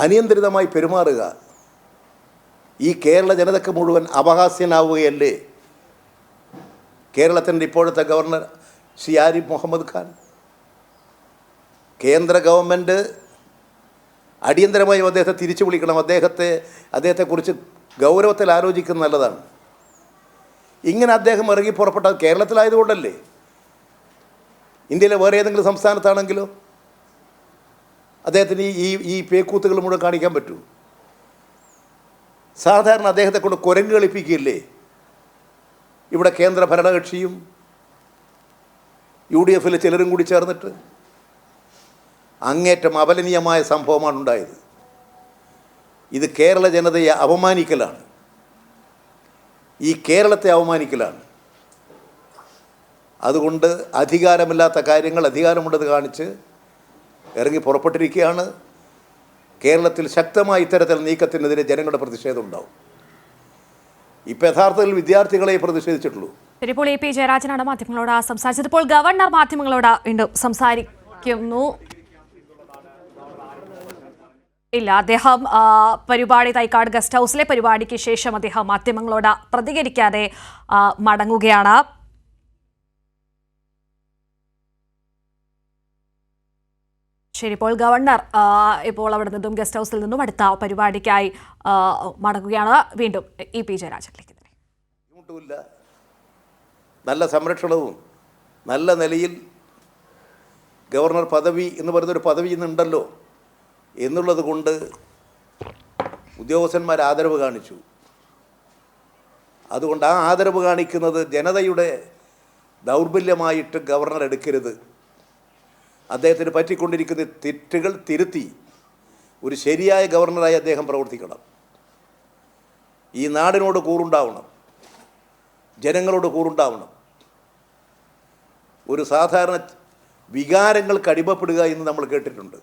അനിയന്ത്രിതമായി പെരുമാറുക ഈ കേരള ജനതയ്ക്ക് മുഴുവൻ അപഹാസ്യനാവുകയല്ലേ കേരളത്തിൻ്റെ ഇപ്പോഴത്തെ ഗവർണർ ശ്രീ ആരിഫ് മുഹമ്മദ് ഖാൻ? കേന്ദ്ര ഗവൺമെൻറ് അടിയന്തരമായും അദ്ദേഹത്തെ തിരിച്ചു വിളിക്കണം. അദ്ദേഹത്തെക്കുറിച്ച് ഗൗരവത്തിൽ ആലോചിക്കുന്നത് നല്ലതാണ്. ഇങ്ങനെ അദ്ദേഹം ഇറങ്ങി പുറപ്പെട്ടത് കേരളത്തിലായതുകൊണ്ടല്ലേ? ഇന്ത്യയിലെ വേറെ ഏതെങ്കിലും സംസ്ഥാനത്താണെങ്കിലോ അദ്ദേഹത്തിന് ഈ പേക്കൂത്തുകൾ മുഴുവൻ കാണിക്കാൻ പറ്റൂ? സാധാരണ അദ്ദേഹത്തെ കൊണ്ട് കുരങ്ങ് കളിപ്പിക്കുകയില്ലേ ഇവിടെ കേന്ദ്ര ഭരണകക്ഷിയും UDF ചിലരും കൂടി ചേർന്നിട്ട്? അങ്ങേറ്റം അപലനീയമായ സംഭവമാണ് ഉണ്ടായത്. ഇത് കേരള ജനതയെ അപമാനിക്കലാണ്, ഈ കേരളത്തെ അവമാനിക്കലാണ്. അതുകൊണ്ട് അധികാരമില്ലാത്ത കാര്യങ്ങൾ അധികാരമുണ്ടെന്ന് കാണിച്ച് ഇറങ്ങി പുറപ്പെട്ടിരിക്കുകയാണ്. കേരളത്തിൽ ശക്തമായ ഇത്തരത്തിൽ നീക്കത്തിനെതിരെ ജനങ്ങളുടെ പ്രതിഷേധം ഉണ്ടാവും. ഇപ്പം യഥാർത്ഥത്തിൽ വിദ്യാർത്ഥികളെ പ്രതിഷേധിച്ചിട്ടുള്ളൂ. ഇപ്പോൾ AP ജയരാജനാണ് മാധ്യമങ്ങളോട് സംസാരിച്ചത്. ഇപ്പോൾ ഗവർണർ മാധ്യമങ്ങളോട് വീണ്ടും സംസാരിക്കുന്നു. ഇല്ല, അദ്ദേഹം പരിപാടി തൈക്കാട് ഗസ്റ്റ് ഹൗസിലെ പരിപാടിക്ക് ശേഷം അദ്ദേഹം മാധ്യമങ്ങളോട് പ്രതികരിക്കാതെ മടങ്ങുകയാണ്. ശരി, ഇപ്പോൾ ഗവർണർ ഇപ്പോൾ അവിടെ നിന്നും ഗസ്റ്റ് ഹൗസിൽ നിന്നും അടുത്ത പരിപാടിക്കായി മടങ്ങുകയാണ്. വീണ്ടും EP ജയരാജനിലേക്ക്. നല്ല സംരക്ഷണവും നല്ല നിലയിൽ ഗവർണർ പദവി എന്ന് പറയുന്നൊരു പദവി ഇന്നുണ്ടല്ലോ എന്നുള്ളത് കൊണ്ട് ഉദ്യോഗസ്ഥന്മാർ ആദരവ് കാണിച്ചു. അതുകൊണ്ട് ആ ആദരവ് കാണിക്കുന്നത് ജനതയുടെ ദൗർബല്യമായിട്ട് ഗവർണർ എടുക്കരുത്. അദ്ദേഹത്തിന് പറ്റിക്കൊണ്ടിരിക്കുന്ന തെറ്റുകൾ തിരുത്തി ഒരു ശരിയായ ഗവർണറായി അദ്ദേഹം പ്രവർത്തിക്കണം. ഈ നാടിനോട് കൂറുണ്ടാവണം, ജനങ്ങളോട് കൂറുണ്ടാവണം. ഒരു സാധാരണ വികാരങ്ങൾക്ക് അടിമപ്പെടുക എന്ന് നമ്മൾ കേട്ടിട്ടുണ്ട്.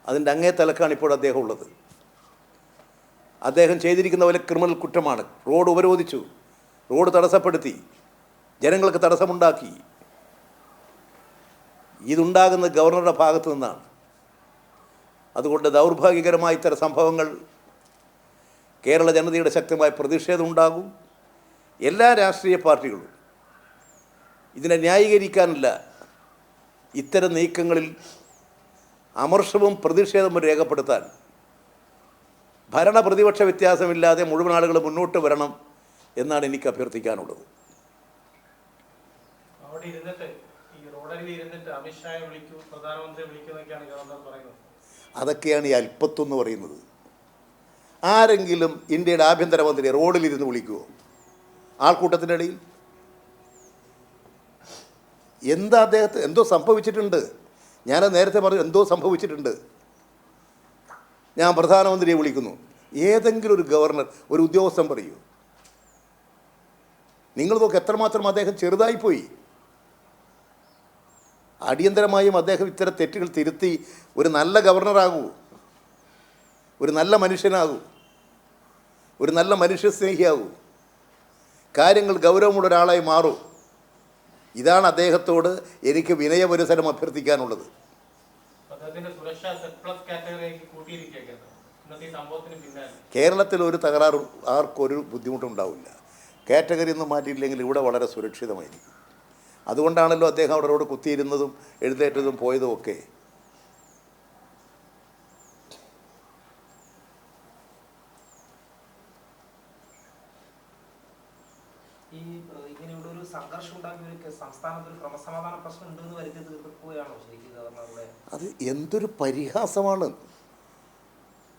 അതിൻ്റെ അങ്ങേ തലക്കാണ് ഇപ്പോൾ അദ്ദേഹം ഉള്ളത്. അദ്ദേഹം ചെയ്തിരിക്കുന്ന പോലെ ക്രിമിനൽ കുറ്റമാണ്. റോഡ് ഉപരോധിച്ചു, റോഡ് തടസ്സപ്പെടുത്തി, ജനങ്ങൾക്ക് തടസ്സമുണ്ടാക്കി. ഇതുണ്ടാകുന്ന ഗവർണറുടെ ഭാഗത്തു നിന്നാണ്. അതുകൊണ്ട് ദൗർഭാഗ്യകരമായ ഇത്തരം സംഭവങ്ങൾ കേരള ജനതയുടെ ശക്തമായ പ്രതിഷേധം ഉണ്ടാകും. എല്ലാ രാഷ്ട്രീയ പാർട്ടികളും ഇതിനെ ന്യായീകരിക്കാനില്ല, ഇത്തരം നീക്കങ്ങളിൽ അമർഷവും പ്രതിഷേധവും രേഖപ്പെടുത്താൻ ഭരണ പ്രതിപക്ഷ വ്യത്യാസമില്ലാതെ മുഴുവൻ ആളുകൾ മുന്നോട്ട് വരണം എന്നാണ് എനിക്ക് അഭ്യർത്ഥിക്കാനുള്ളത്. അതൊക്കെയാണ് ഈ അല്പത്വം എന്ന് പറയുന്നത്. ആരെങ്കിലും ഇന്ത്യയുടെ ആഭ്യന്തരമന്ത്രിയെ റോഡിലിരുന്ന് വിളിക്കുമോ ആൾക്കൂട്ടത്തിൻ്റെ ഇടയിൽ? എന്താ അദ്ദേഹത്തെ എന്തോ സംഭവിച്ചിട്ടുണ്ട്. ഞാൻ നേരത്തെ പറഞ്ഞു, എന്തോ സംഭവിച്ചിട്ടുണ്ട്. ഞാൻ പ്രധാനമന്ത്രിയെ വിളിക്കുന്നു, ഏതെങ്കിലും ഒരു ഗവർണർ ഒരു ഉദ്യോഗസ്ഥൻ പറയൂ? നിങ്ങൾ നോക്ക് എത്രമാത്രം അദ്ദേഹം ചെറുതായിപ്പോയി. അടിയന്തരമായും അദ്ദേഹം ഇത്തരം തെറ്റുകൾ തിരുത്തി ഒരു നല്ല ഗവർണറാകൂ, ഒരു നല്ല മനുഷ്യനാകൂ, ഒരു നല്ല മനുഷ്യസ്നേഹിയാകൂ, കാര്യങ്ങൾ ഗൗരവമുള്ള ഒരാളായി മാറൂ. ഇതാണ് അദ്ദേഹത്തോട് എനിക്ക് വിനയപുരസരം അഭ്യർത്ഥിക്കാനുള്ളത്. കേരളത്തിൽ ഒരു തകരാറും ആർക്കൊരു ബുദ്ധിമുട്ടുണ്ടാവില്ല. കാറ്റഗറി ഒന്നും മാറ്റിയില്ലെങ്കിൽ ഇവിടെ വളരെ സുരക്ഷിതമായിരിക്കും. അതുകൊണ്ടാണല്ലോ അദ്ദേഹം അവരോട് കുത്തിയിരുന്നതും എഴുന്നേറ്റതും പോയതും ഒക്കെ. അത് എന്തൊരു പരിഹാസമാണ്.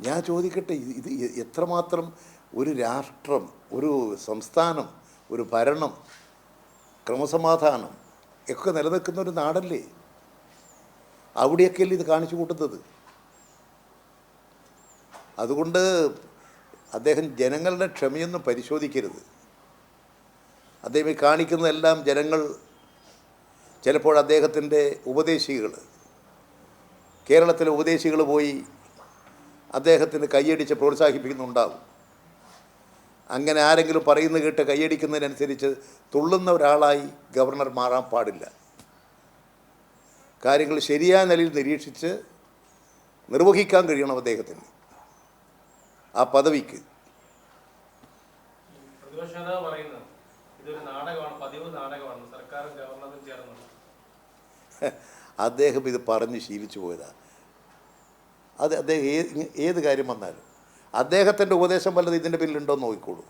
ഞാൻ ചോദിക്കട്ടെ, ഇത് എത്രമാത്രം ഒരു രാഷ്ട്രം, ഒരു സംസ്ഥാനം, ഒരു ഭരണം, ക്രമസമാധാനം ഒക്കെ നിലനിൽക്കുന്ന ഒരു നാടല്ലേ? അവിടെയൊക്കെയല്ലേ ഇത് കാണിച്ചു കൂട്ടുന്നത്. അതുകൊണ്ട് അദ്ദേഹം ജനങ്ങളുടെ ക്ഷമയൊന്നും പരിശോധിക്കരുത്. അദ്ദേഹം ഈ കാണിക്കുന്നതെല്ലാം ജനങ്ങൾ, ചിലപ്പോൾ അദ്ദേഹത്തിൻ്റെ ഉപദേശികൾ, കേരളത്തിലെ ഉപദേശികൾ പോയി അദ്ദേഹത്തിന് കൈയടിച്ച് പ്രോത്സാഹിപ്പിക്കുന്നുണ്ടാകും. അങ്ങനെ ആരെങ്കിലും പറയുന്നത് കേട്ട് കൈയടിക്കുന്നതിനനുസരിച്ച് തുള്ളുന്ന ഒരാളായി ഗവർണർ മാറാൻ പാടില്ല. കാര്യങ്ങൾ ശരിയായ നിലയിൽ നിരീക്ഷിച്ച് നിർവഹിക്കാൻ കഴിയണം അദ്ദേഹത്തിന് ആ പദവിക്ക്. പ്രതിപക്ഷ നേതാവ് പറയുന്നത് ഇതൊരു നാടകമാണ്, പതിവ് നാടകമാണ്, സർക്കാരും ഗവർണറും ചേർന്നത്. അദ്ദേഹം ഇത് പറഞ്ഞ് ശീലിച്ചു പോയതാണ്. അത് അദ്ദേഹം ഏത് കാര്യം വന്നാലും അദ്ദേഹത്തിൻ്റെ ഉപദേശം വല്ലത് ഇതിൻ്റെ പിന്നിലുണ്ടോ എന്ന് നോക്കിക്കോളൂ.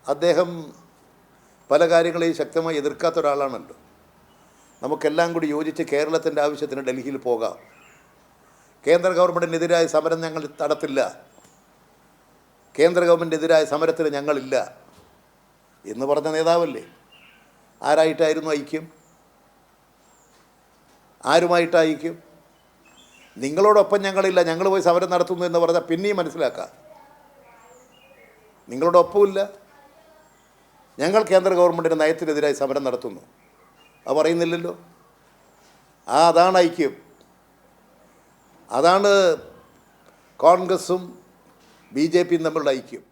അദ്ദേഹം പല കാര്യങ്ങളെയും ശക്തമായി എതിർക്കാത്ത ഒരാളാണല്ലോ. നമുക്കെല്ലാം കൂടി യോജിച്ച് കേരളത്തിൻ്റെ ആവശ്യത്തിന് ഡൽഹിയിൽ പോകാം. കേന്ദ്ര ഗവൺമെൻറ്റിനെതിരായ സമരം ഞങ്ങൾ നടത്തില്ല, കേന്ദ്ര ഗവൺമെൻറ്റിനെതിരായ സമരത്തിന് ഞങ്ങളില്ല എന്ന് പറഞ്ഞ നേതാവല്ലേ. ആരായിട്ടായിരുന്നു ഐക്യം? ആരുമായിട്ടാണ് ഐക്യം? നിങ്ങളോടൊപ്പം ഞങ്ങളില്ല, ഞങ്ങൾ പോയി സമരം നടത്തുന്നു എന്ന് പറഞ്ഞാൽ പിന്നെയും മനസ്സിലാക്കാം. നിങ്ങളോടൊപ്പമില്ല, ഞങ്ങൾ കേന്ദ്ര ഗവൺമെൻറ്റിൻ്റെ നയത്തിനെതിരായി സമരം നടത്തുന്നു, അത് പറയുന്നില്ലല്ലോ. അതാണ് ഐക്യം. അതാണ് കോൺഗ്രസും BJPയും തമ്മിലുള്ള ഐക്യം.